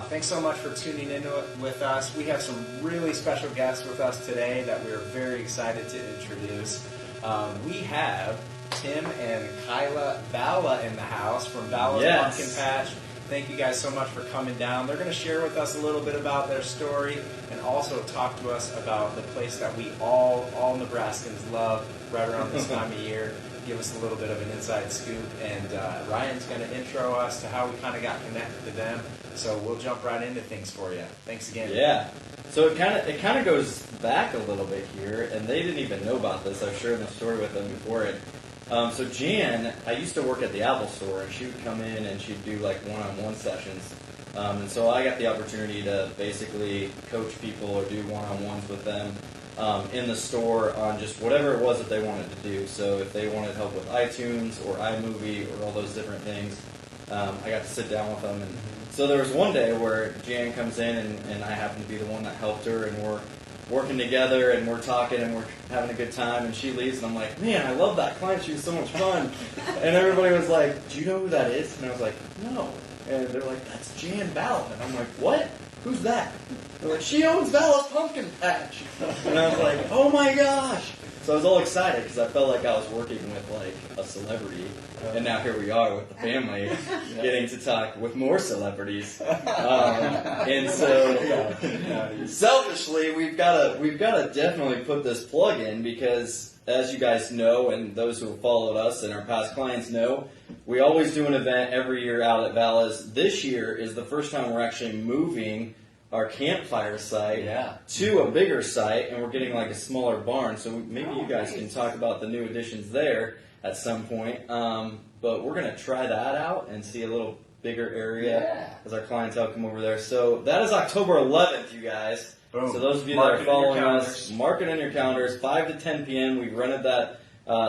Thanks so much for tuning in with us. We have some really special guests with us today that we're very excited to introduce. We have Tim and Kyla Vala in the house from Vala's Pumpkin Patch. Thank you guys so much for coming down. They're going to share with us a little bit about their story and also talk to us about the place that we all Nebraskans love right around this time of year. Give us a little bit of an inside scoop, and Ryan's going to intro us to how we kind of got connected to them. So we'll jump right into things for you. Thanks again. Yeah. So it kind of goes back a little bit here, and they didn't even know about this. I've shared the story with them before it. So Jan, I used to work at the Apple store, and she would come in and she'd do like one-on-one sessions. And so I got the opportunity to basically coach people or do one-on-ones with them in the store on just whatever it was that they wanted to do. So if they wanted help with iTunes or iMovie or all those different things, I got to sit down with them. And so there was one day where Jan comes in, and I happen to be the one that helped her, and we're working together, and we're talking, and we're having a good time, and she leaves, and I'm like, man, I love that client. She was so much fun. And everybody was like, do you know who that is? And I was like, no. And they're like, that's Jan Vala. And I'm like, what? Who's that? They're like, she owns Vala's Pumpkin Patch. And I was like, oh my gosh. So I was all excited because I felt like I was working with like a celebrity, and now here we are with the family getting to talk with more celebrities. And so selfishly, we've got to definitely put this plug in because, as you guys know, and those who have followed us and our past clients know, we always do an event every year out at Vala's. This year is the first time we're actually moving our campfire site to a bigger site, and we're getting like a smaller barn. So maybe you guys can talk about the new additions there at some point. But we're going to try that out and see a little bigger area as our clientele come over there. So that is October 11th, you guys. Boom. So those of you that are following us, mark it on your calendars, 5 to 10 p.m. We've rented that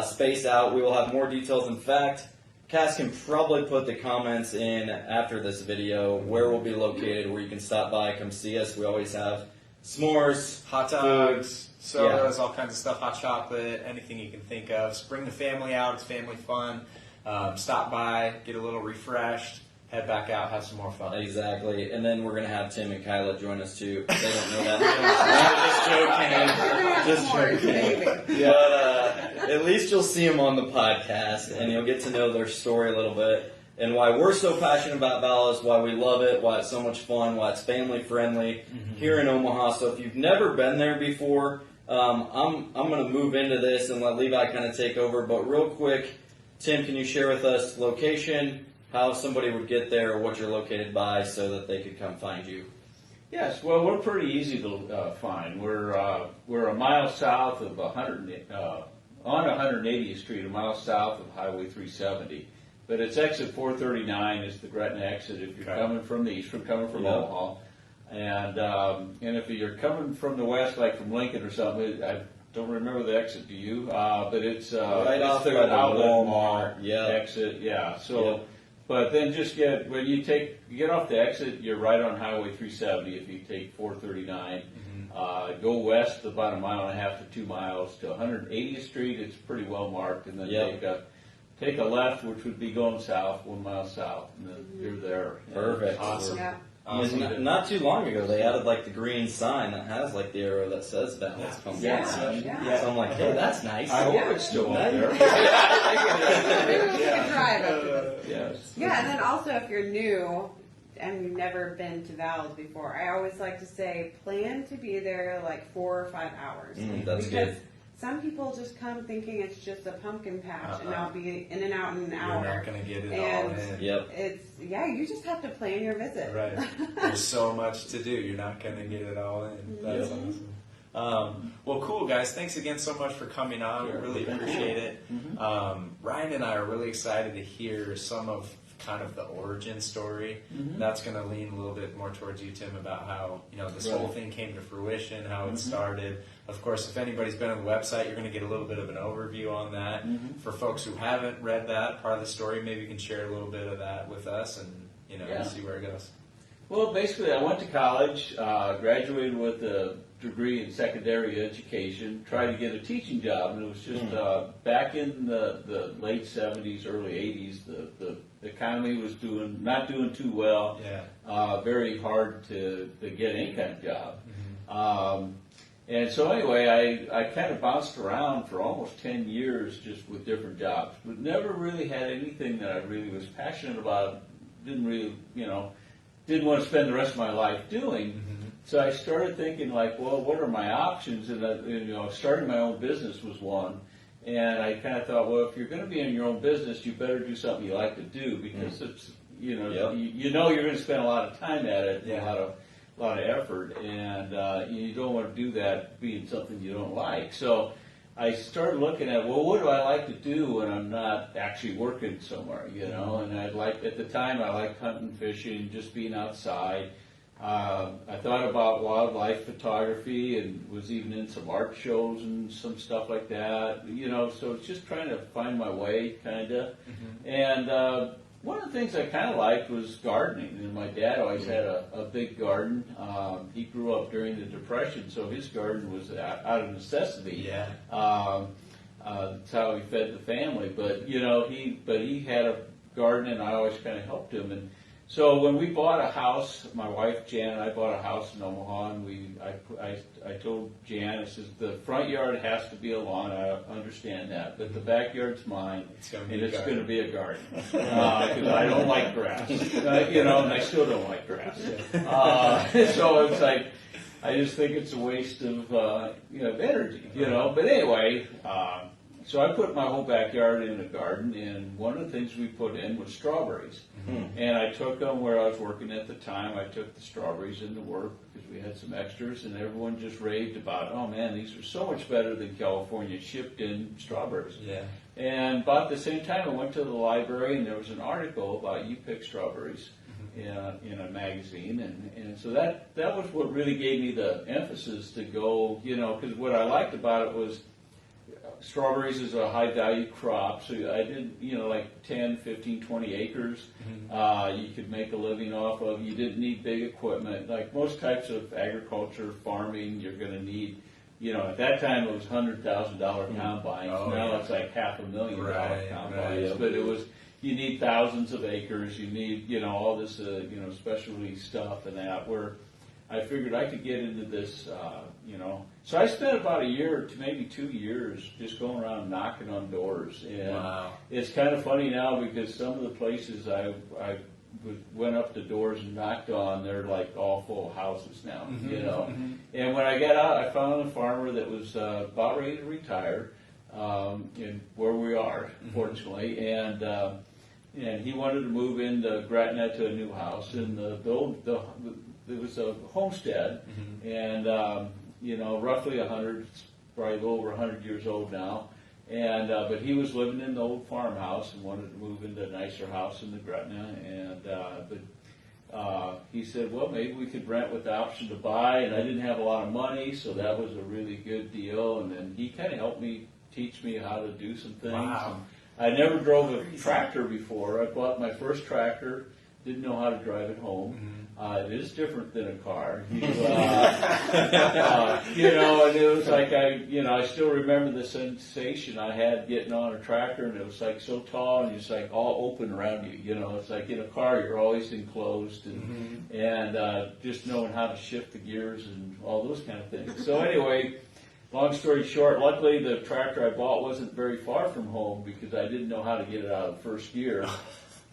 space out. We will have more details. In fact, Cass can probably put the comments in after this video where we'll be located, where you can stop by, come see us. We always have s'mores, hot dogs, sodas, all kinds of stuff, hot chocolate, anything you can think of. So bring the family out. It's family fun. Stop by, get a little refreshed, head back out, have some more fun. Exactly. And then we're going to have Tim and Kyla join us too. They don't know that. Just joking. But at least you'll see them on the podcast, and you'll get to know their story a little bit and why we're so passionate about Vala's, why we love it, why it's so much fun, why it's family friendly here in Omaha. So if you've never been there before, I'm going to move into this and let Levi kind of take over. But real quick, Tim, can you share with us location, how somebody would get there, or what you're located by, so that they could come find you? Yes, well, we're pretty easy to find. We're a mile south of on 180th Street, a mile south of Highway 370. But it's exit 439 is the Gretna exit if you're coming from the east, coming from Omaha. And if you're coming from the west, like from Lincoln or something, I don't remember the exit, do you? But it's right off the outlet Walmart exit. Yeah. So, but then just when you get off the exit, you're right on Highway 370. If you take 439, go west about 1.5 to 2 miles to 180th Street. It's pretty well marked, and then take a left, which would be going south, 1 mile south, and then you're there. Perfect. Awesome. Yeah. Not too long ago, they added like the green sign that has like the arrow that says Vala's Pumpkin Patch. So I'm like, hey, that's nice. I hope it's still up there. Yeah, and then also if you're new and you've never been to Vala's before, I always like to say plan to be there like 4 or 5 hours. That's because good. some people just come thinking it's just a pumpkin patch and I'll be in and out in an hour. You're not going to get it And all in. it's, you just have to plan your visit. Right. There's so much to do. You're not going to get it all in. That's awesome. Well, cool, guys. Thanks again so much for coming on. We really appreciate it. Ryan and I are really excited to hear some of kind of the origin story. That's going to lean a little bit more towards you, Tim, about how this whole thing came to fruition, how it started. Of course, if anybody's been on the website, you're going to get a little bit of an overview on that. For folks who haven't read that part of the story, maybe you can share a little bit of that with us and see where it goes. Well, basically, I went to college, graduated with a degree in secondary education, tried to get a teaching job, and it was just back in the late 70s, early 80s, the economy was not doing too well. very hard to get any kind of job. And so anyway, I kind of bounced around for almost 10 years just with different jobs, but never really had anything that I really was passionate about, didn't really, didn't want to spend the rest of my life doing. So I started thinking like, well, what are my options? And starting my own business was one. And I kind of thought, well, if you're going to be in your own business, you better do something you like to do, because it's, you're going to spend a lot of time at it, and a lot of effort, and you don't want to do that being something you don't like. So I started looking at, well, what do I like to do when I'm not actually working somewhere, And at the time, I liked hunting, fishing, just being outside. I thought about wildlife photography and was even in some art shows and some stuff like that, so it's just trying to find my way, kind of. And one of the things I kind of liked was gardening, and my dad always had a big garden. He grew up during the Depression, so his garden was out of necessity. That's how he fed the family. But he had a garden, and I always kind of helped him. And so when we bought a house, my wife Jan and I bought a house in Omaha, and I told Jan, I says, the front yard has to be a lawn. I understand that, but the backyard's mine, and it's going to be a garden, because I don't like grass, and I still don't like grass. So it's like, I just think it's a waste of energy, But anyway. So I put my whole backyard in a garden, and one of the things we put in was strawberries. And I took them where I was working at the time. I took the strawberries into work because we had some extras, and everyone just raved about, oh man, these are so much better than California shipped in strawberries. And about the same time, I went to the library, and there was an article about you pick strawberries in a magazine, and so that was what really gave me the emphasis to go, because what I liked about it was, strawberries is a high value crop, so I did, like 10, 15, 20 acres. You could make a living off of. You didn't need big equipment. Like most types of agriculture, farming, you're going to need, at that time it was $100,000 combines. Now it's like $500,000 combines. But it was, you need thousands of acres. You need, all this, specialty stuff and that, where I figured I could get into this, So I spent about a year to maybe 2 years just going around knocking on doors. And it's kind of funny now because some of the places I went up to doors and knocked on, they're like all full of houses now, And when I got out, I found a farmer that was about ready to retire, in where we are, fortunately, and he wanted to move into Gretna to a new house, and it was a homestead, and roughly 100, probably a little over 100 years old now, and but he was living in the old farmhouse and wanted to move into a nicer house in the Gretna, and but he said, well, maybe we could rent with the option to buy, and I didn't have a lot of money, so that was a really good deal, and then he kind of helped me, teach me how to do some things. I never drove a tractor before. I bought my first tractor, didn't know how to drive it home. It is different than a car, and it was like I still remember the sensation I had getting on a tractor, and it was like so tall and it's like all open around you. It's like in a car you're always enclosed, and just knowing how to shift the gears and all those kind of things. So anyway, long story short, luckily the tractor I bought wasn't very far from home because I didn't know how to get it out of first gear.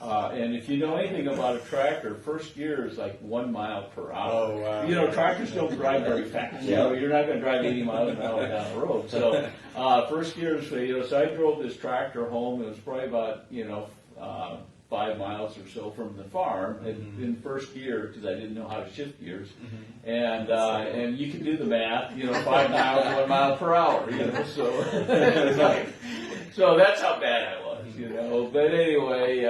And if you know anything about a tractor, first gear is like 1 mile per hour. Tractors don't drive very fast. You're not going to drive 80 miles an hour down the road. So first gear is, so I drove this tractor home. It was probably about 5 miles or so from the farm in first gear because I didn't know how to shift gears. And you can do the math. 5 miles, 1 mile per hour. So that's how bad I was. But anyway,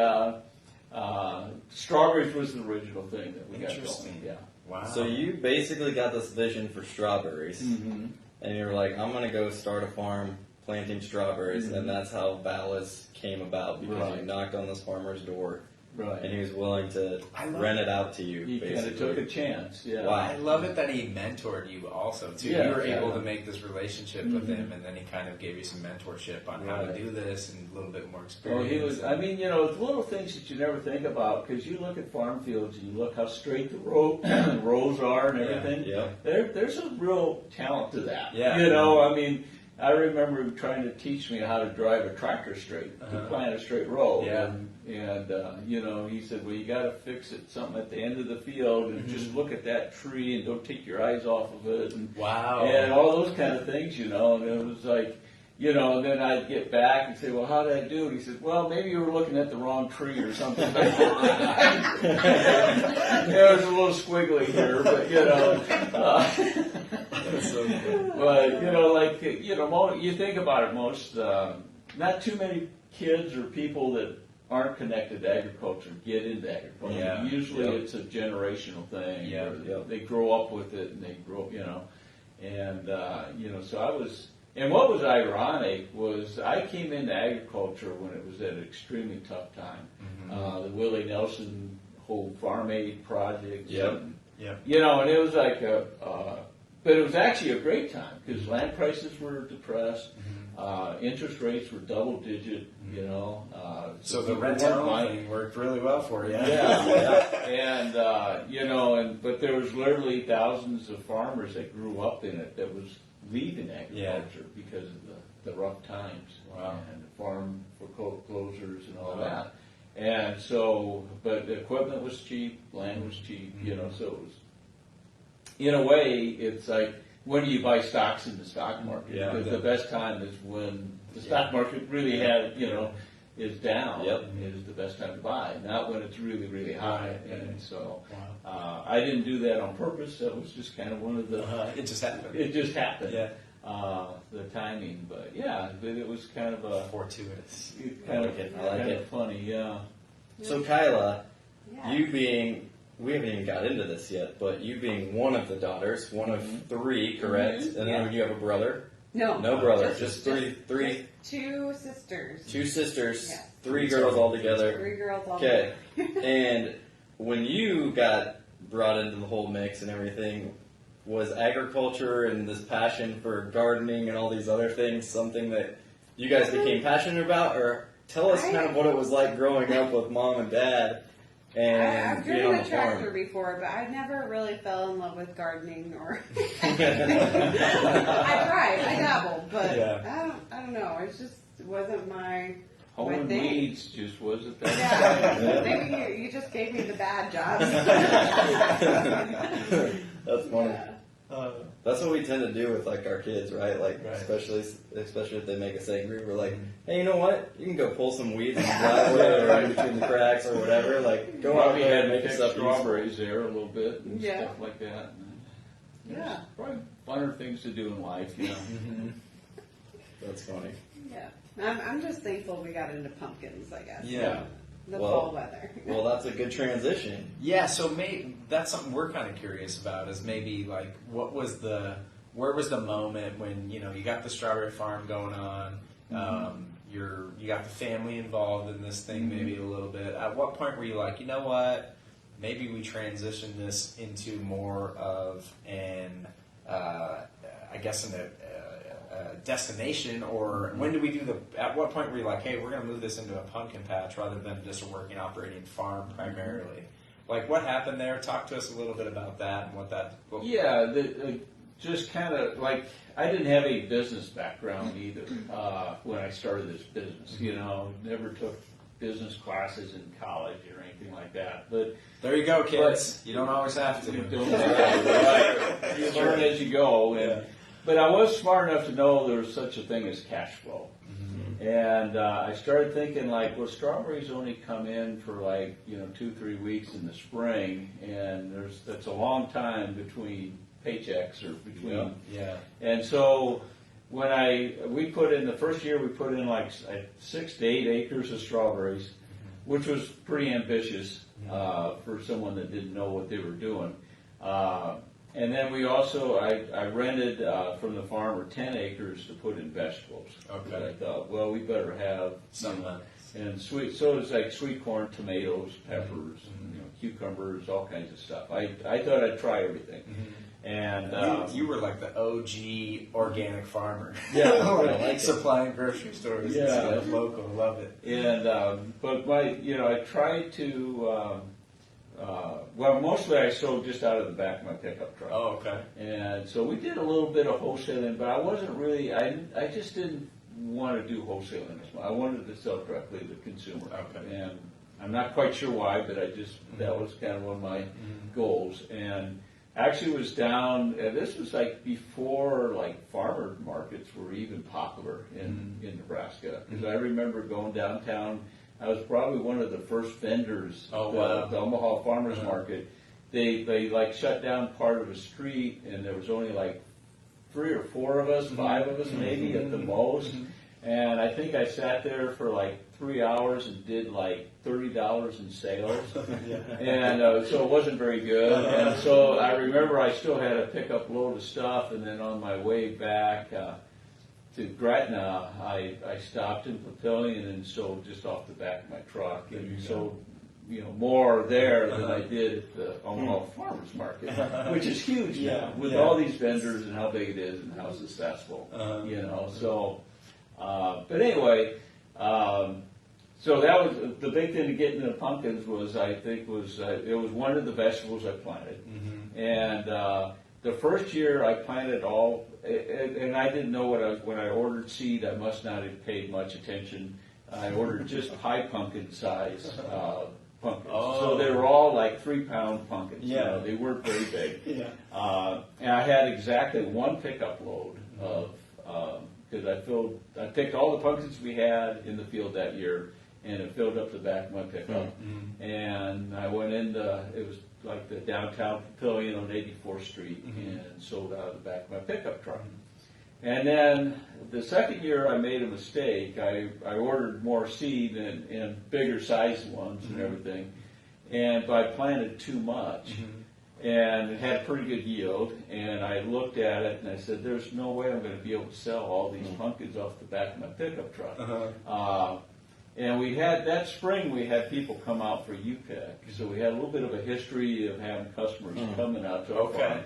strawberries was the original thing that we got going. Yeah. Wow. So you basically got this vision for strawberries, and you were like, I'm going to go start a farm planting strawberries, and that's how Vala's came about, because you knocked on this farmer's door, Right. and he was willing to I love rent it out to you. He kind of basically. took a chance. Yeah. Wow. I love it that he mentored you also too. Yeah, You were able yeah. to make this relationship with him, and then he kind of gave you some mentorship on how to Right. do this and a little bit more Oh, experience. he was. I mean, you know, it's little things that you never think about because you look at farm fields and you look how straight the rows are and everything. Yeah. There's a real talent to that. Yeah. You know, I mean, I remember him trying to teach me how to drive a tractor straight, to plant a straight row. Yeah. And you know, he said, well, you got to fix it something at the end of the field and just look at that tree and don't take your eyes off of it. And, Wow. and all those kind of things, you know. And it was like, you know, and then I'd get back and say, well, how did I do? And he said, well, maybe you were looking at the wrong tree or something. It was a little squiggly here, but, you know. That's so good. But, you know, like, you know, you think about it, most, not too many kids or people that aren't connected to agriculture get into agriculture. Yeah. Usually Yep. it's a generational thing. Yeah. Or Yep. they grow up with it and they grow, you know. And, you know, so I was, and what was ironic was I came into agriculture when it was at an extremely tough time. The Willie Nelson whole Farm Aid project. Yep. Yep. You know, and it was like but it was actually a great time because land prices were depressed, interest rates were double digit, you know. So the people rent weren't out buying- thing worked really well for you. yeah, and you know, but there was literally thousands of farmers that grew up in it that was leaving agriculture because of the rough times Wow. and the farm foreclosures and all that. And so, but the equipment was cheap, land was cheap, you know, so it was, in a way, it's like, when do you buy stocks in the stock market? Yeah. Because the best time is when the stock market really you know, is down. Yep. Is the best time to buy, not when it's really, really high. Right. And so, I didn't do that on purpose. That was just kind of one of the. It just happened. It just happened. Yeah. The timing, but yeah, but it was kind of a Fortuitous. kind I like it. of funny, yeah. So Kyla, Yeah. you being, we haven't even got into this yet, but you being one of the daughters, one of three, correct? Mhm. And Yeah. then you have a brother? No. No brother, just three, just two sisters. two sisters, Yeah. three girls all together. Three girls all Okay. together. And when you got brought into the whole mix and everything, was agriculture and this passion for gardening and all these other things something that you guys became passionate about? Or tell us kind of what it was like growing up with mom and dad and I've being driven on a the tractor farm. before, but I never really fell in love with gardening or. I tried, I dabbled, but Yeah. I don't know. It just wasn't my Home and thing. weeds just wasn't that. Yeah, maybe you just gave me the bad jobs. That's funny. Yeah. That's what we tend to do with like our kids, right? Like Right. especially if they make us angry, we're like, hey, you know what? You can go pull some weeds in the driveway or in between the cracks or whatever. Like go out Probably there had and to make pick yourself useful. strawberries there a little bit and Yeah. stuff like that. Yeah. Probably funner things to do in life, you know. That's funny. Yeah, I'm just thankful we got into pumpkins. I guess. Yeah. The Well- fall weather. Well, that's a good transition. Yeah, so that's something we're kind of curious about is maybe like where was the moment when you got the strawberry farm going on, you got the family involved in this thing maybe a little bit. At what point were you like, you know what, maybe we transition this into more of an destination, or when do we do at what point were you like, hey, we're going to move this into a pumpkin patch rather than just a working operating farm primarily? Like what happened there? Talk to us a little bit about that and what that. Yeah, just kind of like I didn't have a business background either when I started this business. Never took business classes in college or anything like that. But There you go, kids. You don't always have to. you learn as you go. But I was smart enough to know there was such a thing as cash flow. And I started thinking like, well, strawberries only come in for 2-3 weeks in the spring, and that's a long time between paychecks or between. Yeah. And so when we put in the first year, we put in 6 to 8 acres of strawberries, which was pretty ambitious for someone that didn't know what they were doing. And then we also, I rented from the farmer 10 acres to put in vegetables. Okay. And I thought, well, we better have Some and sweet. So it's like sweet corn, tomatoes, peppers, cucumbers, all kinds of stuff. I thought I'd try everything. And you were like the OG organic farmer. Yeah, I like supplying grocery stores. Yeah. And stuff, local, love it. And but I tried to. Well, mostly I sold just out of the back of my pickup truck. Oh, okay. And so we did a little bit of wholesaling, but I wasn't really. I just didn't want to do wholesaling as well. I wanted to sell directly to the consumer. Okay. And I'm not quite sure why, but that was kind of one of my goals. And actually was down, and this was like before like farmer markets were even popular in Nebraska. Because I remember going downtown, I was probably one of the first vendors at the Omaha Farmers Market. They like shut down part of a street, and there was only like 3 or 4 of us, 5 of us maybe at the most. And I think I sat there for like 3 hours and did like $30 in sales. And so it wasn't very good. And so I remember I still had a pickup load of stuff, and then on my way back to Gretna, I stopped in Papillion and sold just off the back of my truck, and sold more there than I did at the Omaha Farmers Market, which is huge now with all these vendors and how big it is and how successful. So. But anyway, so that was the big thing to get into pumpkins was it was one of the vegetables I planted, and the first year I planted all, and I didn't know when I ordered seed, I must not have paid much attention. I ordered just high pumpkin size pumpkins, so they were all like 3-pound pumpkins. They weren't very big. And I had exactly 1 pickup load of. Because I picked all the pumpkins we had in the field that year, and it filled up the back of my pickup. And I went into, it was like the downtown Papillion on 84th Street, and sold out of the back of my pickup truck. And then the second year I made a mistake. I ordered more seed and bigger sized ones and everything, but I planted too much. And it had pretty good yield, and I looked at it and I said, there's no way I'm going to be able to sell all these pumpkins off the back of my pickup truck. And we had, that spring we had people come out for U-Pick, so we had a little bit of a history of having customers coming out to our farm.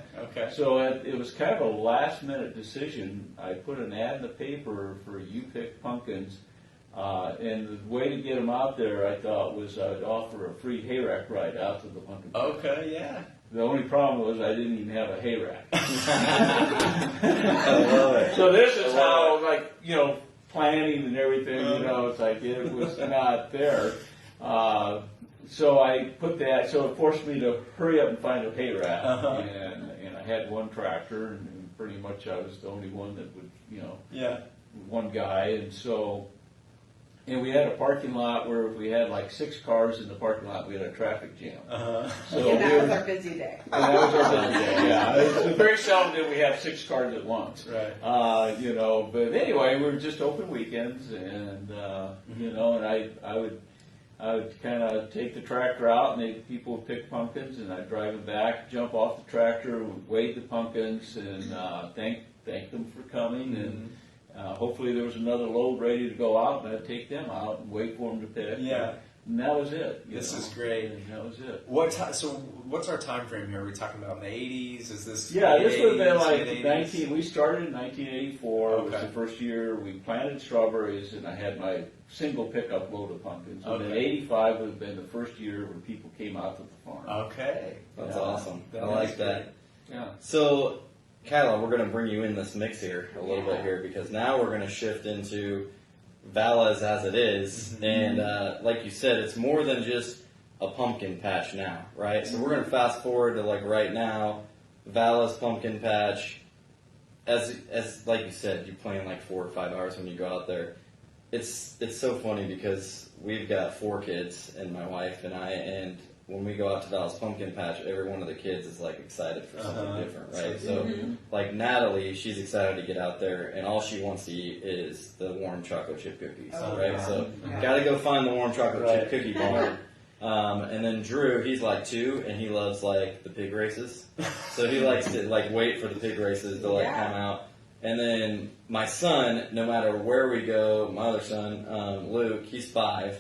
So it was kind of a last minute decision. I put an ad in the paper for U-Pick pumpkins, and the way to get them out there, I thought, was I'd offer a free hayrack ride out to the pumpkin patch. The only problem was I didn't even have a hayrack. I love it. So this is how, planning and everything, it's like it was not there. So I put that, so it forced me to hurry up and find a hayrack. And I had 1 tractor, and pretty much I was the only one that would, one guy. And so, and we had a parking lot where if we had like 6 cars in the parking lot, we had a traffic jam. So and that was our busy day. And that was our busy day, It's very seldom did we have 6 cars at once. But anyway, we were just open weekends, and and I would kind of take the tractor out, and people would pick pumpkins, and I'd drive them back, jump off the tractor, weigh the pumpkins, and thank them for coming, and hopefully there was another load ready to go out, and I'd take them out and wait for them to pick. And that was it. This is great. And that was it. So what's our time frame here? Are we talking about in the 80s? Is this this would have been like mid-80s? We started in 1984. It was the first year we planted strawberries, and I had my single pickup load of pumpkins. And then 85 would have been the first year when people came out to the farm. That's awesome. I like that. So, Kyla, we're going to bring you in this mix here a little bit here, because now we're going to shift into Vala's as it is, and like you said, it's more than just a pumpkin patch now, right? So we're going to fast forward to like right now, Vala's pumpkin patch. As like you said, you plan like 4 or 5 hours when you go out there. It's so funny because we've got 4 kids, and my wife and I, and when we go out to Vala's pumpkin patch, every one of the kids is like excited for something different, right? So, like Natalie, she's excited to get out there, and all she wants to eat is the warm chocolate chip cookies, right? So, got to go find the warm chocolate chip cookie bar. And then Drew, he's like 2, and he loves like the pig races, so he likes to like wait for the pig races to like come out. And then my son, no matter where we go, my other son, Luke, he's 5,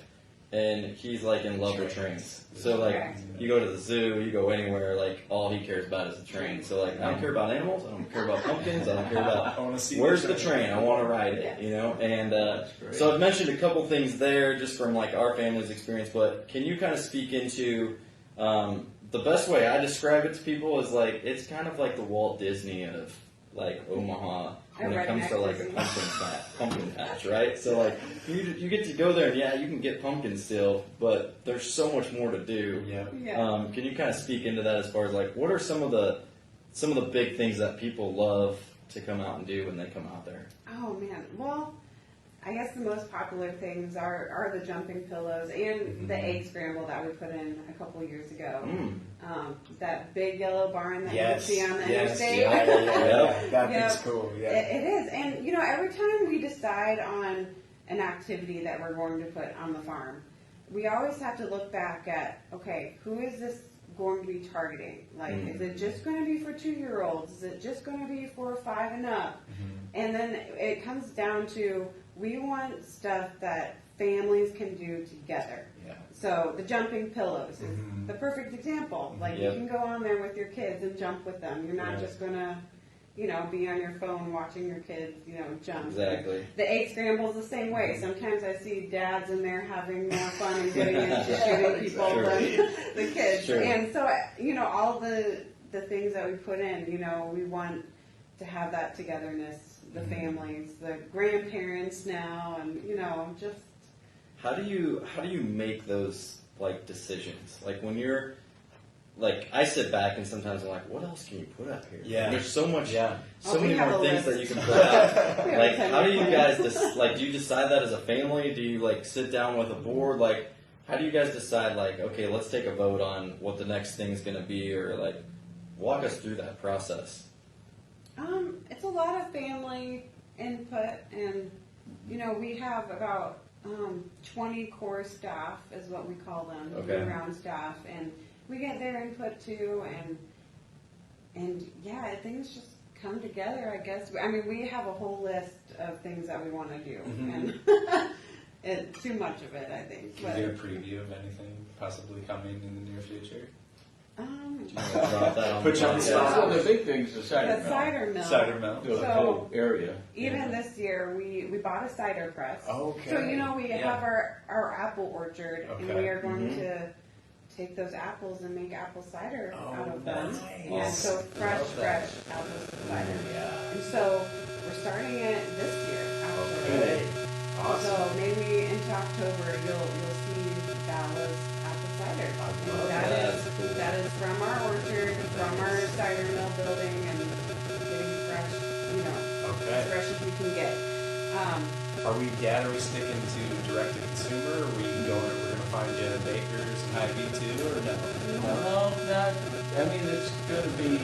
and he's like in love with trains. So like, you go to the zoo, you go anywhere, like all he cares about is the train. So like, I don't care about animals, I don't care about pumpkins, I don't care about where's the train. I want to ride it, you know. And so I've mentioned a couple things there just from like our family's experience. But can you kind of speak into the best way I describe it to people is like it's kind of like the Walt Disney of like Omaha when it comes to like a pumpkin patch, right? So like you get to go there and yeah, you can get pumpkins still, but there's so much more to do. Yeah. Can you kind of speak into that as far as like what are some of the big things that people love to come out and do when they come out there? Oh man, well, I guess the most popular things are the jumping pillows and the egg scramble that we put in a couple years ago. That big yellow barn that you see on the interstate. That thing's cool. Yeah, it is. And you know, every time we decide on an activity that we're going to put on the farm, we always have to look back at, okay, who is this going to be targeting? Like, is it just going to be for 2-year-olds? Is it just going to be for 5 and up? And then it comes down to we want stuff that families can do together. Yeah. So the jumping pillows is the perfect example. Like you can go on there with your kids and jump with them. You're not just gonna, you know, be on your phone watching your kids, you know, jump. Exactly. The egg scramble's the same way. Sometimes I see dads in there having more fun and getting into shooting people than the kids. Sure. And so, you know, all the things that we put in, you know, we want to have that togetherness. The families, the grandparents now, and you know, just how do you make those like decisions? Like when you're like I sit back and sometimes I'm like, what else can you put out here? Yeah, there's so much, so Oh, many more things that you can put out. Like how do you guys do you decide that as a family? Do you like sit down with a board? Like how do you guys decide like okay, let's take a vote on what the next thing's going to be, or like walk us through that process? It's a lot of family input, and you know, we have about 20 core staff, is what we call them, year-round staff, and we get their input too, and yeah, things just come together, I guess. I mean, we have a whole list of things that we want to do, and it's too much of it, I think. Can you get a preview of anything possibly coming in the near future? Put you on the spot. So the big thing's the cider mill. Cider mill. The whole area. Even this year, we bought a cider press. Okay. So, you know, we have our apple orchard, and we are going to take those apples and make apple cider out of them. Nice. And so fresh apple cider. And so we're starting it this year, actually. Okay. Awesome. So maybe into October, you'll see Vala's apple cider. And that is from our orchard, from our cider mill building, and getting fresh, you know, as fresh as we can get. Are we sticking to direct to consumer? Or we're gonna find you at bakers and Hy-Vee too, or no? No, not. I mean, it's going to be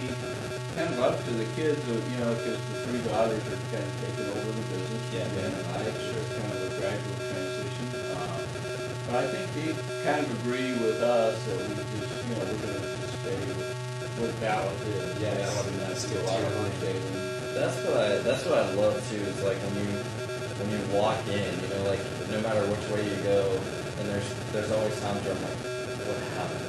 kind of up to the kids, you know, because the 3 daughters are kind of taking over the business. Yeah. And I it's kind of a gradual transition. But I think they kind of agree with us that we just, you know, we're going to stay with Dallas is. Yeah, that's a lot of saving. That's what I love too. Is like when you walk in, you know, like no matter which way you go, and there's always times where I'm like, what happened?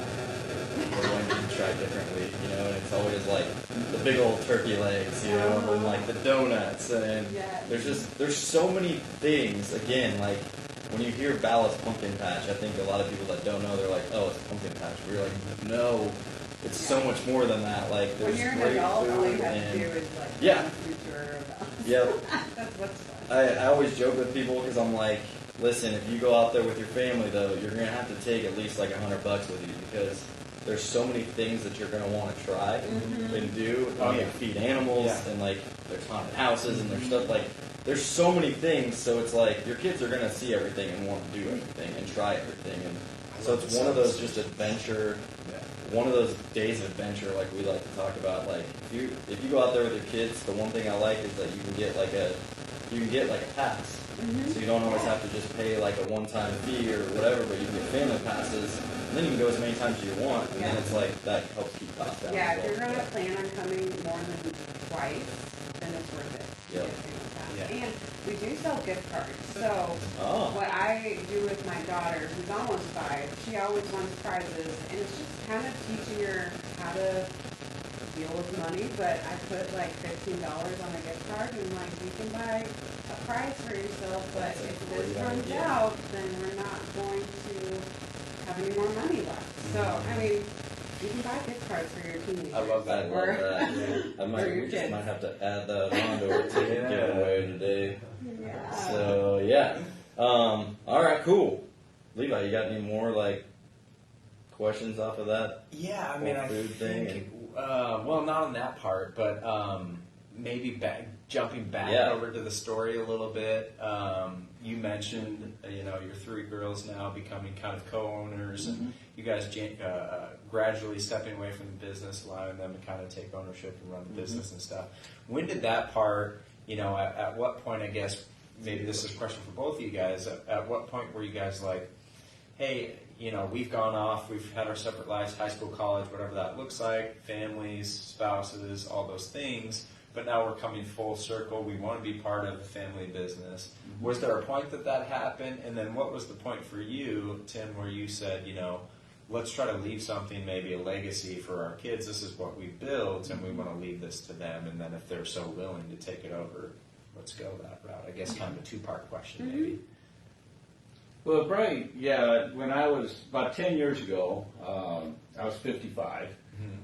Or when did you try differently? You know, and it's always like the big old turkey legs, you know, and like the donuts, and there's so many things. Again, like when you hear Vala's pumpkin patch, I think a lot of people that don't know, they're like, oh, it's a pumpkin patch. We're like, no. It's so much more than that. Like, there's when you're an great adult, food all you have and to do is like future Yep. That's what's fun. I always joke with people because I'm like, listen, if you go out there with your family though, you're gonna have to take at least like $100 with you because there's so many things that you're gonna want to try and do. And feed animals and like there's haunted houses and there's stuff like. There's so many things, so it's like your kids are gonna see everything and want to do everything and try everything, and so it's one of those just adventure. One of those days of adventure, like we like to talk about. Like if you go out there with your kids, the one thing I like is that you can get like a pass, so you don't always have to just pay like a one-time fee or whatever. But you can get family passes, And then you can go as many times as you want, and then Yeah. it's like, that helps keep costs down. Yeah, as if you're well. gonna plan on coming more than twice, then it's worth it. to Yep. get family pass. Yeah. And we do sell gift cards. So Oh. what I do with my daughter, who's almost 5, she always wants prizes, and it's just kind of teaching her how to deal with money. But I put like $15 on a gift card, and like you can buy a prize for yourself. But That's a if this great runs idea. out, then we're not going to have any more money left. So I mean, you can buy gift cards for your teenagers. I love that. I love that. I Or might, your we just kids. might have to add that on to our ticket Yeah. giveaway today. Yeah. So yeah. All right, cool. Levi, you got any more like questions off of that? Yeah, I mean, Whole I food thing think, well, not on that part, but maybe jumping back Yeah. over to the story a little bit. You mentioned, your 3 girls now becoming kind of co-owners, and you guys gradually stepping away from the business, allowing them to kind of take ownership and run the business and stuff. When did that part, at what point, I guess, maybe this is a question for both of you guys, at what point were you guys like, hey, we've gone off, we've had our separate lives, high school, college, whatever that looks like, families, spouses, all those things, but now we're coming full circle, we want to be part of the family business. Was there a point that happened? And then what was the point for you, Tim, where you said, let's try to leave something, maybe a legacy for our kids, this is what we built, and we want to leave this to them, and then if they're so willing to take it over, let's go that route. I guess kind of a 2-part question, maybe. Well, probably, yeah, when I was, about 10 years ago, I was 55,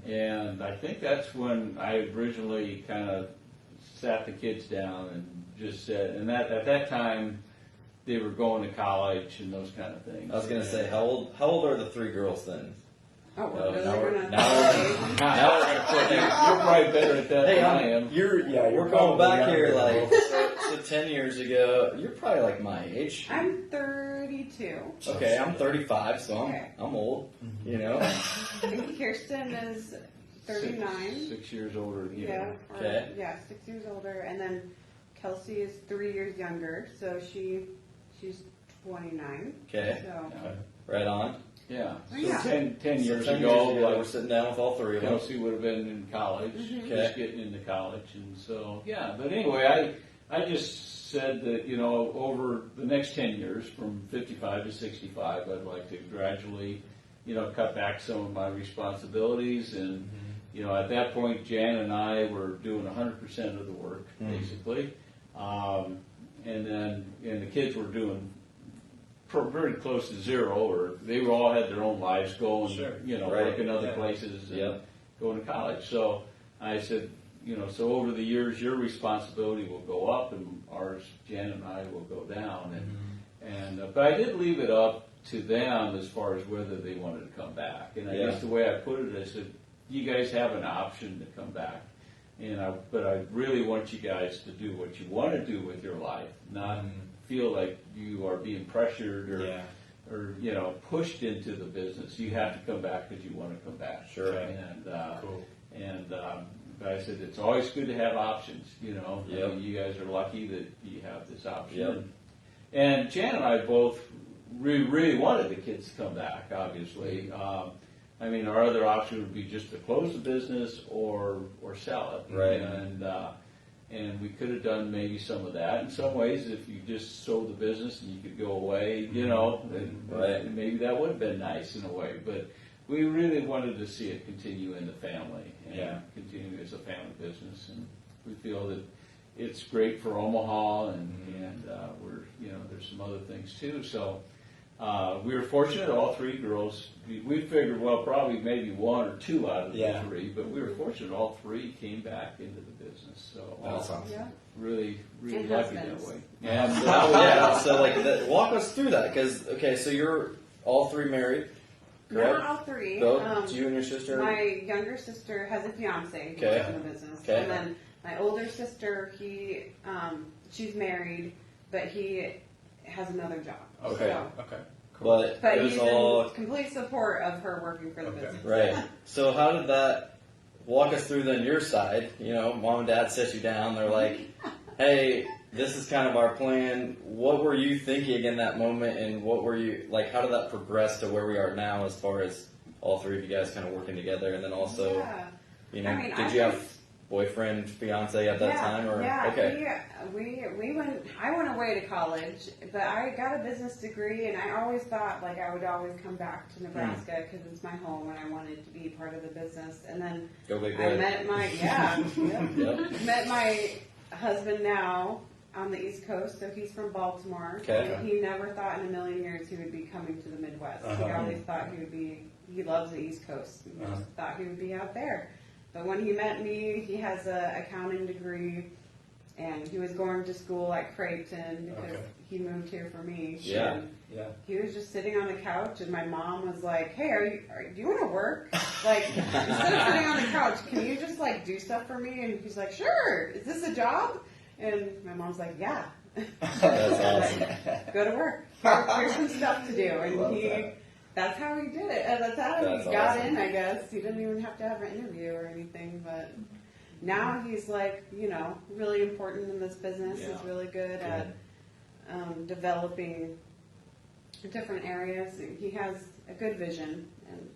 and I think that's when I originally kind of sat the kids down and just said, and at that time, they were going to college and those kind of things. I was gonna say, how old are the 3 girls then? Oh, we're Oh, really now we're- gonna. now Now we're gonna put You're probably better at that Hey, than I am. we're going back here like so 10 years ago. You're probably like my age. I'm 32. Okay, I'm 35, so Okay. I'm old. I think Kirsten is 39. 6 years older than you. Yeah. Okay. Yeah, 6 years older, and then Kelsey is 3 years younger, so she's 29. Okay, So right on. Yeah. Oh, So yeah. 10 years 10 ago, we're like, sitting down with all 3 of them. Kelsey would have been in college, Mhm. just getting into college, and so yeah. But anyway, I just said that over the next 10 years, from 55 to 65, I'd like to gradually, cut back some of my responsibilities, and at that point, Jan and I were doing 100% of the work basically, and the kids were doing very close to 0, or they were all had their own lives going, Sure. Right. working other Yeah. places and Yep. going to college. So I said, so over the years, your responsibility will go up, and ours, Jan and I, will go down. But I did leave it up to them as far as whether they wanted to come back. And I Yeah. guess the way I put it, I said, you guys have an option to come back. But I really want you guys to do what you want to do with your life, not feel like you are being pressured or pushed into the business. You have to come back because you want to come back. Sure. Cool. But I said it's always good to have options. I Yep. mean, you guys are lucky that you have this option. Yep. And Jan and I both really wanted the kids to come back. Obviously, I mean, our other option would be just to close the business or sell it. Right. And we could have done maybe some of that. In some ways, if you just sold the business and you could go away, then Right. maybe that would have been nice in a way. But we really wanted to see it continue in the family and continue as a family business. And we feel that it's great for Omaha, and we're there's some other things too. So we were fortunate. All 3 girls. We figured probably maybe 1 or 2 out of the 3, but we were fortunate. All 3 came back into the business. So That's awesome. yeah. really And lucky husbands. that way. And Yeah, so like, walk us through that, because, okay, so you're all 3 married, correct? Not all 3. Both, you and your sister? My younger sister has a fiance who's Okay. in the business, Okay. and then my older sister, she's married, but he has another job. Okay. So, Okay. But it was he's all, in complete support of her working for the Okay. business. right. So how did that, walk us through then your side, mom and dad set you down, they're like, hey, this is kind of our plan. What were you thinking in that moment, and what were you like? How did that progress to where we are now, as far as all three of you guys kind of working together, and then also, Yeah. you know, I mean, did you have boyfriend, fiance at that time, or okay? We went. I went away to college, but I got a business degree, and I always thought like I would always come back to Nebraska because it's my home, and I wanted to be part of the business. And then Go big, I boy. met my Yep. met my husband now on the East Coast, so he's from Baltimore. Okay. And he never thought in a million years he would be coming to the Midwest. He Uh-huh. always thought he would be. He loves the East Coast. He Uh-huh. just thought he would be out there. But when he met me, he has an accounting degree, and he was going to school at Creighton because Okay. he moved here for me. Yeah. And Yeah. he was just sitting on the couch, and my mom was like, "Hey, do you want to work? Like, instead of sitting on the couch, can you just like do stuff for me?" And he's like, "Sure. Is this a job?" And my mom's like, "Yeah." That's awesome. Go to work. Here's some stuff to do, and Love he. that. That's how he did it. That's how That's he got awesome. in, I guess. He didn't even have to have an interview or anything, but now he's like, really important in this business. Yeah. He's really good at developing different areas. He has a good vision, and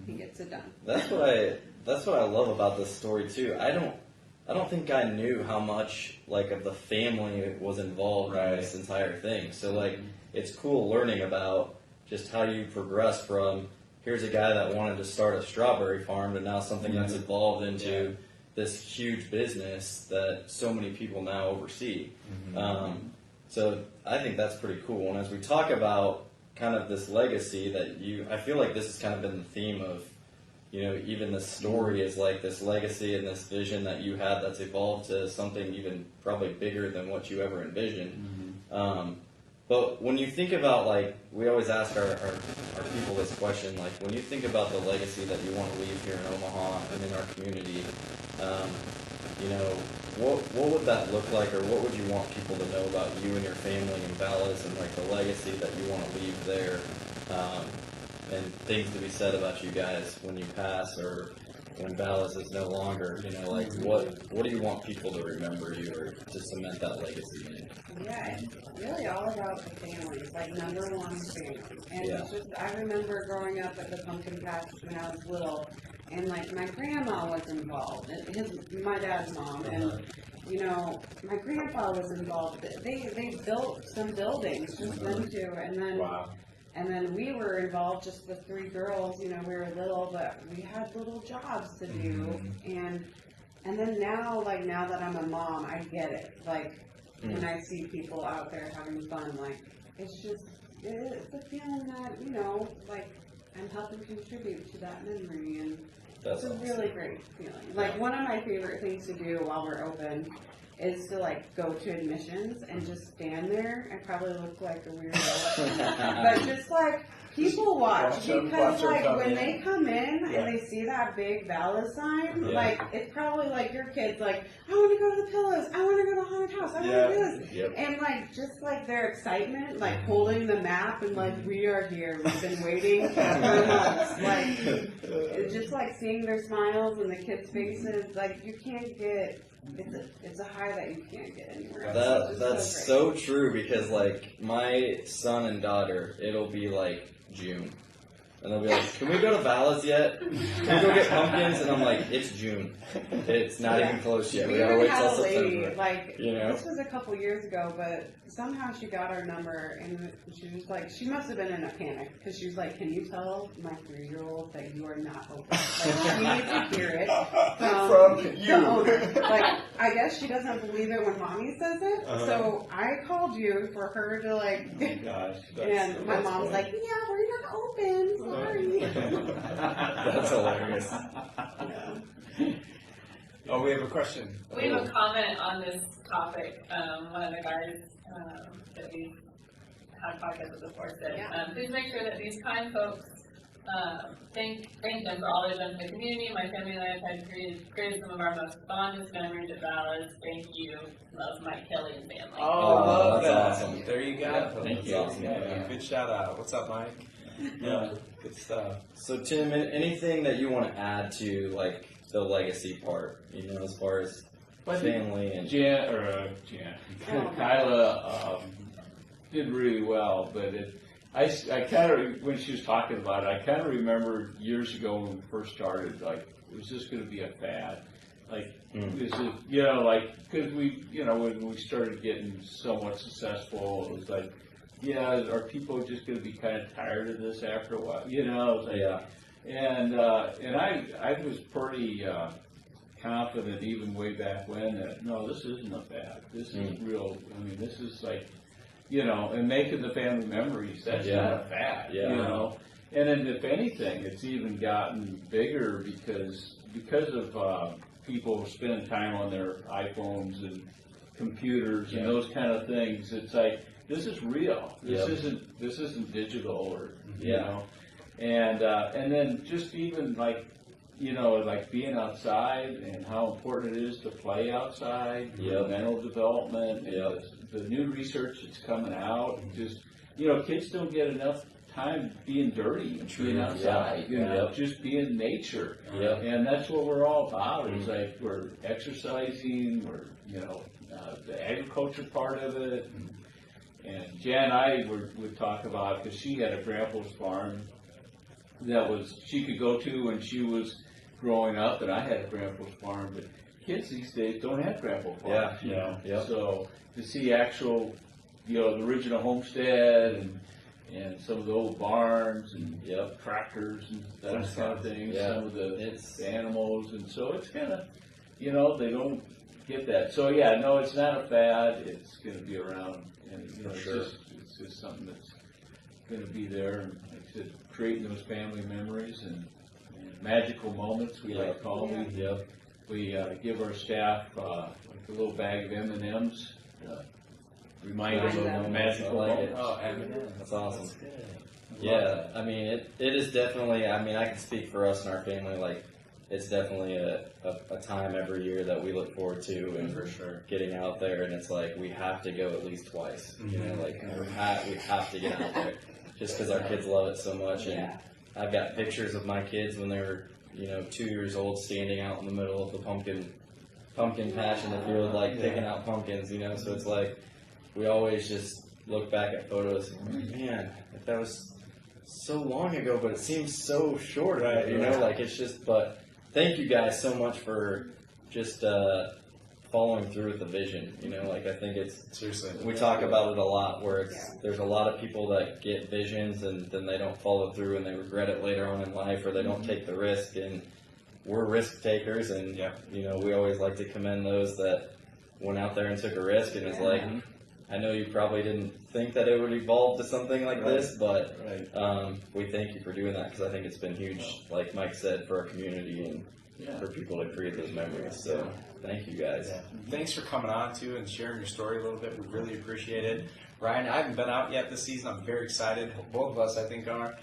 he gets it done. That's what I love about this story too. I don't think I knew how much like of the family was involved in this entire thing. So like it's cool learning about just how you progress from here's a guy that wanted to start a strawberry farm to now something that's evolved into this huge business that so many people now oversee. So I think that's pretty cool. And as we talk about kind of this legacy that I feel like this has kind of been the theme of, even this story is like this legacy and this vision that you had that's evolved to something even probably bigger than what you ever envisioned. But when you think about, like, we always ask our people this question, like, when you think about the legacy that you want to leave here in Omaha and in our community, what would that look like, or what would you want people to know about you and your family and Vala's and, like, the legacy that you want to leave there, and things to be said about you guys when you pass or when Vala's is no longer, what do you want people to remember you or to cement that legacy in? Yeah, it's really all about the families, like number one family. And it's just, I remember growing up at the pumpkin patch when I was little, and like my grandma was involved, and my dad's mom, and my grandpa was involved. They built some buildings, just them two, and then and then we were involved, just the three girls. We were little, but we had little jobs to do, and then now that I'm a mom, I get it. Like when I see people out there having fun, like it's a feeling that I'm helping contribute to that memory, and That's it's a really great feeling. Like one of my favorite things to do while we're open is to go to admissions and just stand there. I probably look like a weirdo, but just people watch because when they come in and they see that big Vala sign, it's probably your kids I want to go to the Pillows, I want to go to Haunted House, I want to do this, and just their excitement, holding the map and we are here, we've been waiting for months, it's just seeing their smiles and the kids' faces, you can't get. It's a high that you can't get anywhere else. That's so true, because my son and daughter, it'll be June, and they'll be like, "Can we go to Vala's yet? Can we go get pumpkins?" And I'm like, "It's June. It's not even close yet. We gotta wait till September." This was a couple years ago, but somehow she got our number, and she was she must have been in a panic because she was like, "Can you tell my 3-year-old that you are not open? She needs to hear it from you." the owner." I guess she doesn't believe it when mommy says it, so I called you for her to and my mom's like, "Yeah, we're not open. Sorry." That's hilarious. Oh, we have a question. We have a comment on this topic. One of the guys that we had podcasts with before said, please make sure that these kind folks thank them for all they've done for the community. My family and I have had created some of our most fondest memories at Vala's. Thank you. Love, Mike, Kelly, and family. Oh, love that's that. awesome. There you go. Yeah, thank That's you. awesome. Yeah. Good shout out. What's up, Mike? Yeah, good stuff. So Tim, anything that you want to add to the legacy part? As far as family and Kyla did really well, but I kind of, when she was talking about it, I kind of remember years ago when we first started, like, was this going to be a fad? Like, is it, you know, like, because we, you know, when we started getting somewhat successful, it was like, yeah, are people just going to be kind of tired of this after a while? You know, it was like, yeah. And I was pretty confident even way back when that, no, this isn't a fad. This is real. I mean, this is like, you know, and making the family memories, that's not a fad, you know. And then if anything, it's even gotten bigger because of people spending time on their iPhones and computers and those kind of things. It's like, this is real. This isn't digital, or you know. And then just even like, you know, like being outside and how important it is to play outside, mental development, and the new research that's coming out, and just, you know, kids don't get enough time being dirty and being outside, you know, just being in nature. And that's what we're all about. It's like we're exercising, we're, you know, the agriculture part of it. And Jan and I would talk about, because she had a grandpa's farm that she could go to when she was growing up, and I had a grandpa's farm, but kids these days don't have grandpa farms, you know. So to see actual, you know, the original homestead and some of the old barns and tractors and that kind of thing, some of the animals, and so it's kind of, you know, they don't get that. So yeah, no, it's not a fad. It's going to be around, and you know, it's just something that's going to be there. And like I said, creating those family memories and magical moments, we like to call them. We give our staff like a little bag of M&Ms. Remind them of magical moments. Oh, M&Ms. That's awesome. That's good. Yeah, I mean, it is definitely, I mean, I can speak for us and our family, like, it's definitely a time every year that we look forward to, and for sure getting out there, and it's like we have to go at least twice, you know, like we have to get out there just because our kids love it so much. And I've got pictures of my kids when they were, you know, 2 years old, standing out in the middle of the pumpkin patch in the field, like picking out pumpkins, you know. So it's like we always just look back at photos and, man, if that was so long ago, but it seems so short, you know, like it's just, but thank you guys so much for just following through with the vision, you know, like I think it's, seriously, we talk about it a lot, where it's, there's a lot of people that get visions and then they don't follow through and they regret it later on in life, or they don't take the risk, and we're risk takers, and you know, we always like to commend those that went out there and took a risk, and it's like, I know you probably didn't think that it would evolve to something like this, but we thank you for doing that, because I think it's been huge, like Mike said, for our community and for people to create those memories. So thank you guys. Thanks for coming on too and sharing your story a little bit. We really appreciate it. Ryan, I haven't been out yet this season. I'm very excited. Both of us, I think, are.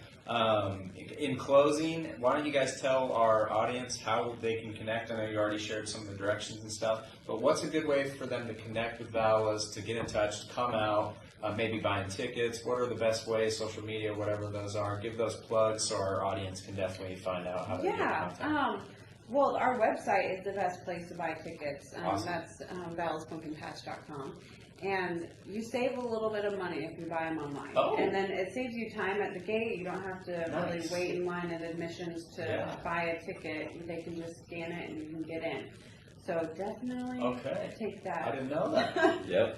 In closing, why don't you guys tell our audience how they can connect? I know you already shared some of the directions and stuff, but what's a good way for them to connect with Vala's, to get in touch, to come out, maybe buying tickets? What are the best ways, social media, whatever those are? Give those plugs so our audience can definitely find out how to get contact. Well, our website is the best place to buy tickets. Awesome. That's valaspumpkinpatch.com. And you save a little bit of money if you buy them online. And then it saves you time at the gate. You don't have to really wait in line at admissions to buy a ticket. They can just scan it and you can get in. So definitely take that. I didn't know that.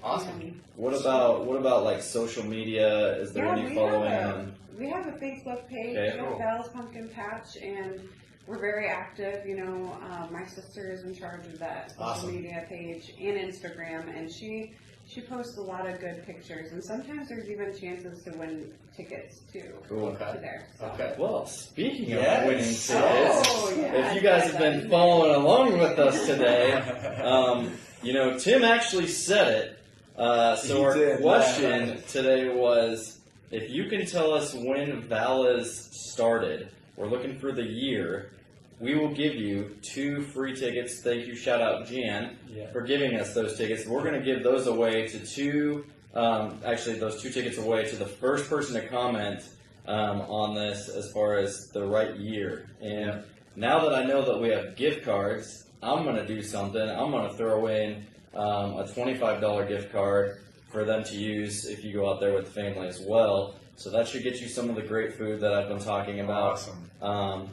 Awesome. What about like social media? Is there any following? We have a Facebook page, Vala's Pumpkin Patch, and we're very active. You know, my sister is in charge of that social media page and Instagram, and she posts a lot of good pictures, and sometimes there's even chances to win tickets too. Cool. To there. So. Well, speaking of winning tickets, if you guys have been following along with us today, you know, Tim actually said it. So our question today was, if you can tell us when Vala's started, we're looking for the year, we will give you 2 free tickets. Thank you, shout out Jan, for giving us those tickets. We're going to give those away to those 2 tickets away to the first person to comment on this as far as the right year. And now that I know that we have gift cards, I'm going to do something. I'm going to throw in a $25 gift card for them to use if you go out there with the family as well. So that should get you some of the great food that I've been talking about. Awesome.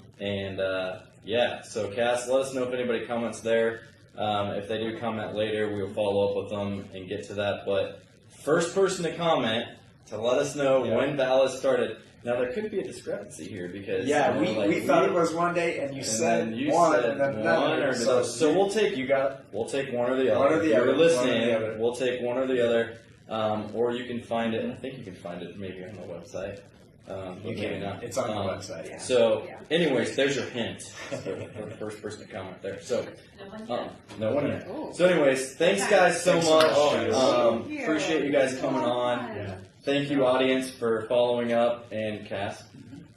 Yeah, so Cass, let us know if anybody comments there. If they do comment later, we'll follow up with them and get to that. But first person to comment to let us know when Vala started. Now, there could be a discrepancy here because... Yeah, we thought it was one day, and you said one, and then another. So we'll take we'll take one or the other. One or the If other. you're listening, we'll take one or the other. Or you can find it, I think you can find it maybe on the website. You can. It's on the website. Yeah. So, Yeah. anyways, there's your hint for the first person to comment there. So, No one can. no one yet. Oh. So, anyways, thanks guys so Thanks so much. much. Thank you. Appreciate you guys coming on. Yeah. Thank you, audience, for following up. And Cass.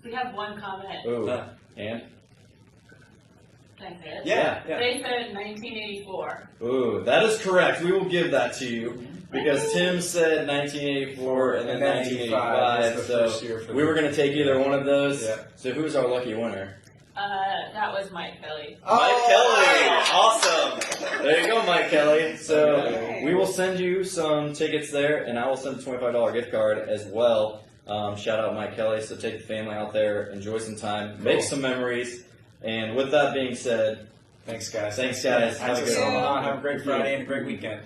We have one comment. Ooh, and Can I say it? Yeah. They said 1984. ooh, that is correct. We will give that to you because Tim said 1984 and then 1985. was the first year So for we were going to take either one of those. Yeah. So who's our lucky winner? That was Mike Kelly. Mike Kelly, awesome! There you go, Mike Kelly. So Okay. we will send you some tickets there, and I will send a $25 gift card as well. Shout out Mike Kelly. So take the family out there, enjoy some time, make some memories. And with that being said, Thanks, guys. Thanks, guys. Have a good one. one. Have a great Friday and a great weekend.